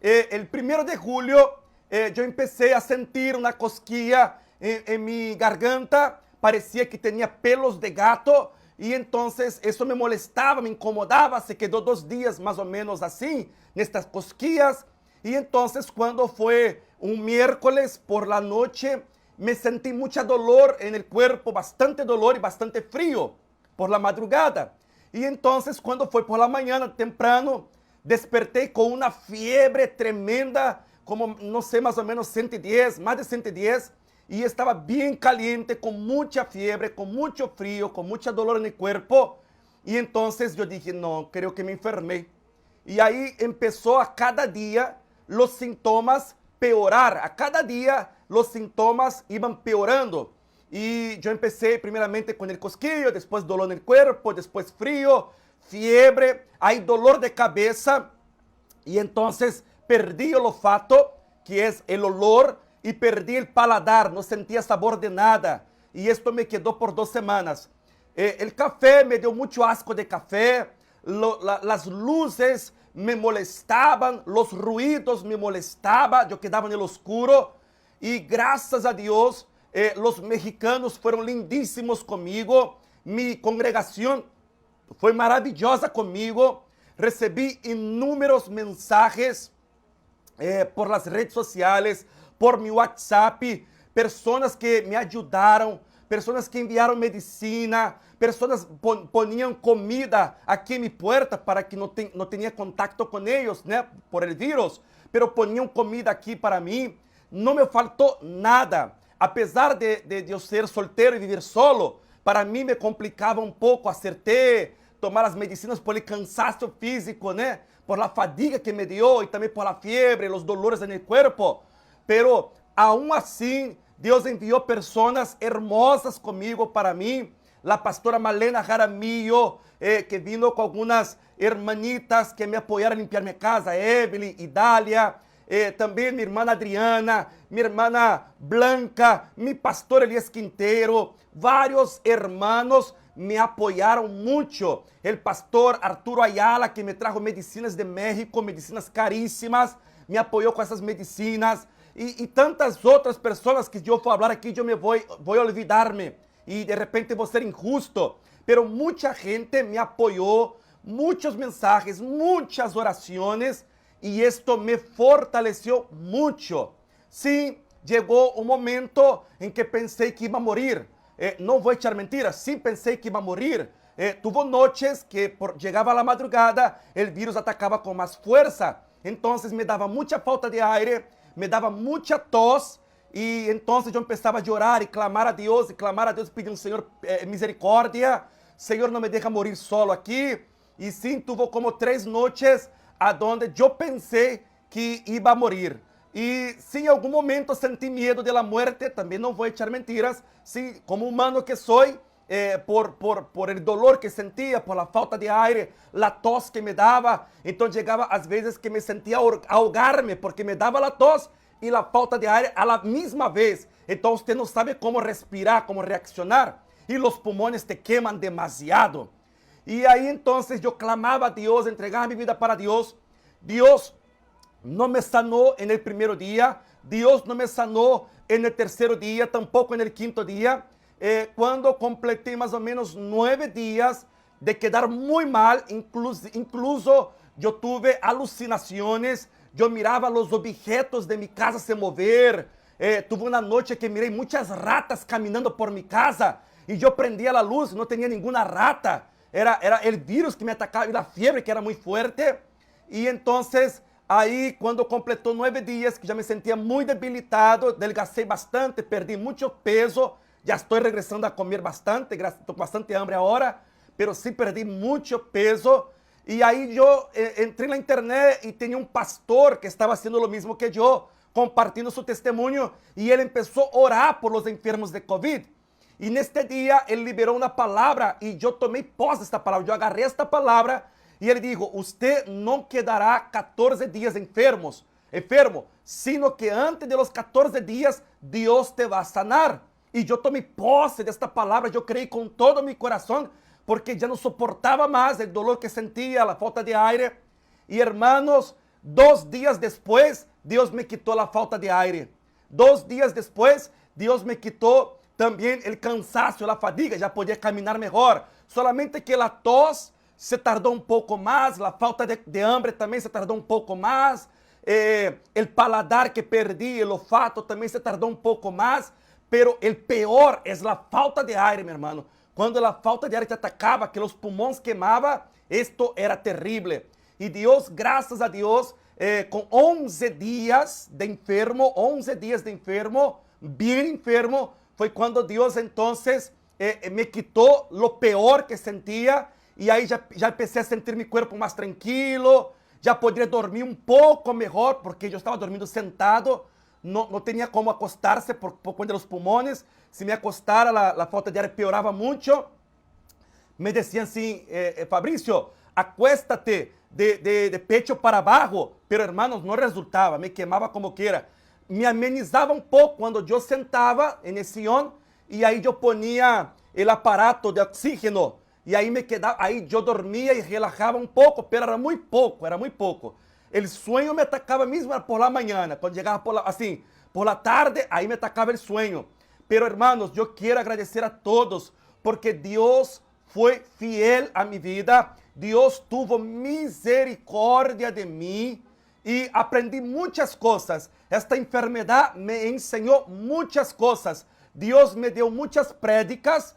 el 1 de julio yo empecé a sentir una cosquilla en mi garganta, parecía que tenía pelos de gato y entonces eso me molestaba, me incomodaba, se quedó 2 días más o menos así, en estas cosquillas. Y entonces cuando fue un miércoles por la noche, me sentí mucho dolor en el cuerpo, bastante dolor y bastante frío por la madrugada. Y entonces cuando fue por la mañana temprano, desperté con una fiebre tremenda, como no sé, más o menos 110, más de 110, y estaba bien caliente, con mucha fiebre, con mucho frío, con mucho dolor en el cuerpo. Y entonces yo dije, no, creo que me enfermé. Y ahí empezó a cada día los síntomas peorar. A cada día los síntomas iban peorando. Y yo empecé primeramente con el cosquillo, después dolor en el cuerpo, después frío, fiebre, hay dolor de cabeza. Y entonces perdí el olfato, que es el olor, y perdí el paladar, no sentía sabor de nada. Y esto me quedó por 2 semanas. El café, me dio mucho asco de café, las luces me molestaban, los ruidos me molestaban, yo quedaba en el oscuro. Y gracias a Dios, los mexicanos fueron lindísimos conmigo, mi congregación fue maravillosa conmigo, recibí inúmeros mensajes por las redes sociales, por mi WhatsApp, personas que me ayudaron, personas que enviaron medicina, personas ponían comida aquí en mi puerta para que no tenía contacto con ellos, ¿no? Por el virus, pero ponían comida aquí para mí. No me faltó nada. A pesar de yo ser soltero y vivir solo, para mí me complicaba un poco hacer té, tomar las medicinas por el cansancio físico, ¿no? Por la fatiga que me dio y también por la fiebre, los dolores en el cuerpo. Pero aún así, Dios envió personas hermosas conmigo para mí. La pastora Malena Jaramillo, que vino con algunas hermanitas que me apoyaron a limpiar mi casa, Evelyn y Dalia. También mi hermana Adriana, mi hermana Blanca, mi pastor Elías Quintero, varios hermanos me apoyaron mucho. El pastor Arturo Ayala, que me trajo medicinas de México, medicinas carísimas, me apoyó con esas medicinas. Y tantas otras personas que yo voy a hablar aquí, yo me voy a olvidarme. Y de repente voy a ser injusto. Pero mucha gente me apoyó, muchos mensajes, muchas oraciones. Y esto me fortaleció mucho. Sí, llegó un momento en que pensé que iba a morir. No voy a echar mentiras, sí pensé que iba a morir. Tuvo noches que llegaba a la madrugada, el virus atacaba con más fuerza. Entonces me daba mucha falta de aire, me daba mucha tos. Y entonces yo empezaba a llorar y clamar a Dios, pidiendo, Señor, misericórdia. Señor, no me deja morir solo aquí. Y sí, tuvo como 3 noches a donde yo pensé que iba a morir. Y si en algún momento sentí miedo de la muerte, también no voy a echar mentiras, sí, como humano que soy, por el dolor que sentía, por la falta de aire, la tos que me daba, entonces llegaba a veces que me sentía ahogarme, porque me daba la tos y la falta de aire a la misma vez. Entonces usted no sabe cómo respirar, cómo reaccionar, y los pulmones te queman demasiado. Y ahí entonces yo clamaba a Dios, entregaba mi vida para Dios. Dios no me sanó en el 1er día, Dios no me sanó en el 3er día, tampoco en el 5.º día. Cuando completé más o menos 9 días de quedar muy mal, incluso yo tuve alucinaciones, yo miraba los objetos de mi casa se mover. Tuve una noche que miré muchas ratas caminando por mi casa y yo prendía la luz, no tenía ninguna rata. Era el virus que me atacaba y la fiebre que era muy fuerte. Y entonces, ahí cuando completó 9 días, que ya me sentía muy debilitado, adelgacé bastante, perdí mucho peso, ya estoy regresando a comer bastante, estoy con bastante hambre ahora, pero sí perdí mucho peso. Y ahí yo entré en la internet y tenía un pastor que estaba haciendo lo mismo que yo, compartiendo su testimonio, y él empezó a orar por los enfermos de COVID. Y en este día él liberó una palabra y yo tomé pos de esta palabra, yo agarré esta palabra y él dijo, usted no quedará 14 días enfermo, sino que antes de los 14 días Dios te va a sanar. Y yo tomé posse de esta palabra, yo creí con todo mi corazón, porque ya no soportaba más el dolor que sentía, la falta de aire. Y hermanos, 2 días después, Dios me quitó la falta de aire. 2 días después, Dios me quitó también el cansancio, la fadiga, ya podía caminar mejor. Solamente que la tos se tardó un poco más, la falta de hambre también se tardó un poco más, el paladar que perdí, el olfato también se tardó un poco más, pero el peor es la falta de aire, mi hermano. Cuando la falta de aire te atacaba, que los pulmones quemaba, esto era terrible. Y Dios, gracias a Dios, con 11 días de enfermo, bien enfermo, fue cuando Dios entonces me quitó lo peor que sentía y ahí ya empecé a sentir mi cuerpo más tranquilo, ya podría dormir un poco mejor porque yo estaba durmiendo sentado, no tenía cómo acostarse por cuenta de los pulmones. Si me acostara la falta de aire peoraba mucho. Me decían así, Fabricio, acuéstate de pecho para abajo, pero hermanos, no resultaba, me quemaba como quiera. Me amenizaba un poco cuando yo sentaba en el sillón y ahí yo ponía el aparato de oxígeno y ahí me quedaba, ahí yo dormía y relajaba un poco, pero era muy poco. El sueño me atacaba mismo por la mañana, cuando llegaba por la tarde, ahí me atacaba el sueño. Pero hermanos, yo quiero agradecer a todos porque Dios fue fiel a mi vida, Dios tuvo misericordia de mí y aprendí muchas cosas. Esta enfermedad me enseñó muchas cosas. Dios me dio muchas prédicas,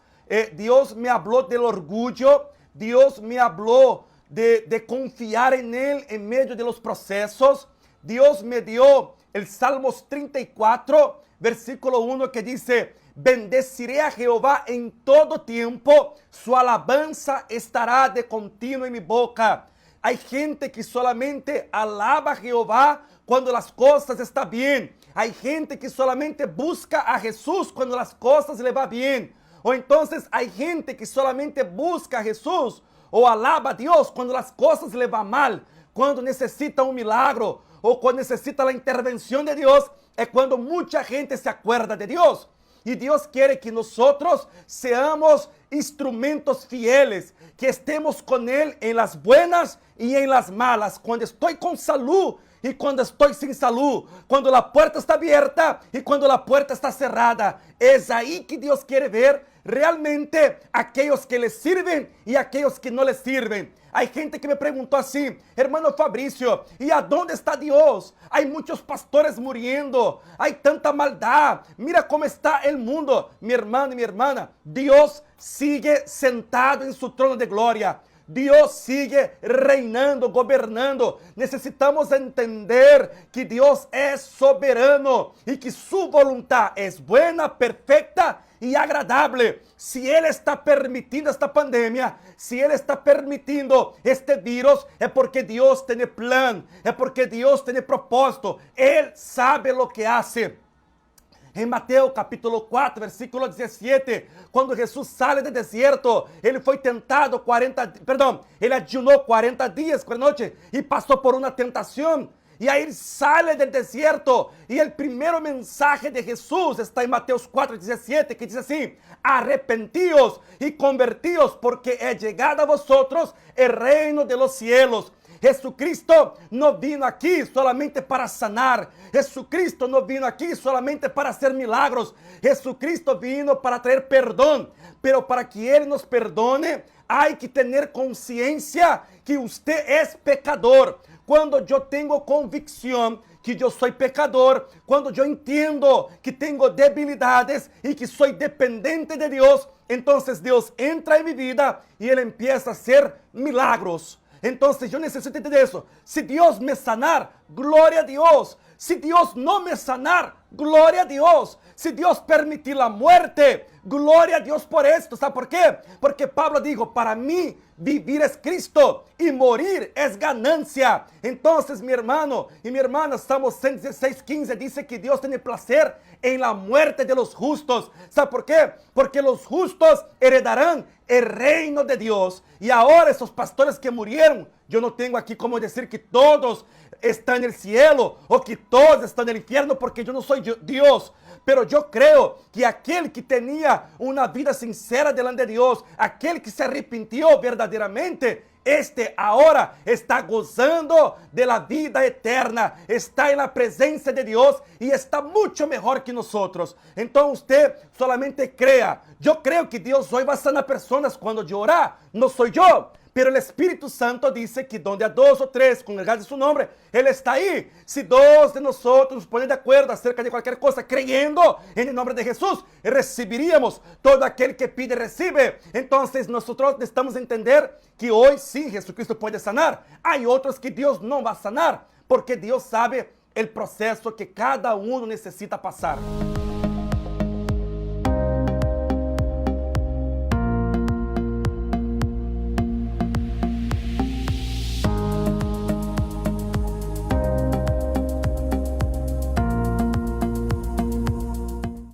Dios me habló del orgullo, Dios me habló de confiar en Él en medio de los procesos. Dios me dio el Salmos 34, versículo 1 que dice: bendeciré a Jehová en todo tiempo, su alabanza estará de continuo en mi boca. Hay gente que solamente alaba a Jehová cuando las cosas están bien. Hay gente que solamente busca a Jesús cuando las cosas le va bien. O entonces hay gente que solamente busca a Jesús o alaba a Dios cuando las cosas le van mal, cuando necesita un milagro o cuando necesita la intervención de Dios, es cuando mucha gente se acuerda de Dios. Y Dios quiere que nosotros seamos instrumentos fieles, que estemos con Él en las buenas y en las malas, cuando estoy con salud y cuando estoy sin salud, cuando la puerta está abierta y cuando la puerta está cerrada. Es ahí que Dios quiere ver realmente aquellos que le sirven y aquellos que no le sirven. Hay gente que me preguntó así: hermano Fabricio, ¿y a dónde está Dios? Hay muchos pastores muriendo, hay tanta maldad, mira cómo está el mundo. Mi hermano y mi hermana, Dios sigue sentado en su trono de gloria. Dios sigue reinando, gobernando. Necesitamos entender que Dios es soberano y que su voluntad es buena, perfecta y agradable. Si Él está permitiendo esta pandemia, si Él está permitiendo este virus, es porque Dios tiene plan, es porque Dios tiene propósito. Él sabe lo que hace. En Mateo capítulo 4, versículo 17, cuando Jesús sale del desierto, ele foi tentado ele ayunó 40 días, 40 noches y pasó por una tentación. Y ahí sale del desierto y el primer mensaje de Jesús está en Mateos 4, 17, que dice así: arrepentíos y convertíos porque he llegado a vosotros el reino de los cielos. Jesucristo no vino aquí solamente para sanar. Jesucristo no vino aquí solamente para hacer milagros. Jesucristo vino para traer perdón. Pero para que Él nos perdone, hay que tener conciencia que usted es pecador. Cuando yo tengo convicción que yo soy pecador, cuando yo entiendo que tengo debilidades y que soy dependiente de Dios, entonces Dios entra en mi vida y Él empieza a hacer milagros. Entonces yo necesito entender eso. Si Dios me sanar, gloria a Dios. Si Dios no me sanar, gloria a Dios. Si Dios permitir la muerte, gloria a Dios por esto. ¿Sabe por qué? Porque Pablo dijo: para mí vivir es Cristo y morir es ganancia. Entonces, mi hermano y mi hermana, Salmos 116:15 dice que Dios tiene placer en la muerte de los justos. ¿Sabe por qué? Porque los justos heredarán el reino de Dios. Y ahora esos pastores que murieron, yo no tengo aquí como decir que todos están en el cielo o que todos están en el infierno, porque yo no soy Dios. pero yo creo que aquel que tenía una vida sincera delante de Dios, aquel que se arrepintió verdaderamente, este ahora está gozando de la vida eterna, está en la presencia de Dios y está mucho mejor que nosotros. Entonces usted solamente crea. Yo creo que Dios hoy va a sanar personas cuando yo orar, no soy yo. Pero el Espíritu Santo dice que donde a 2 o 3 congregados en su nombre, Él está ahí. Si 2 de nosotros nos ponen de acuerdo acerca de cualquier cosa, creyendo en el nombre de Jesús, recibiríamos. Todo aquel que pide, recibe. Entonces nosotros necesitamos entender que hoy sí Jesucristo puede sanar. Hay otros que Dios no va a sanar, porque Dios sabe el proceso que cada uno necesita pasar.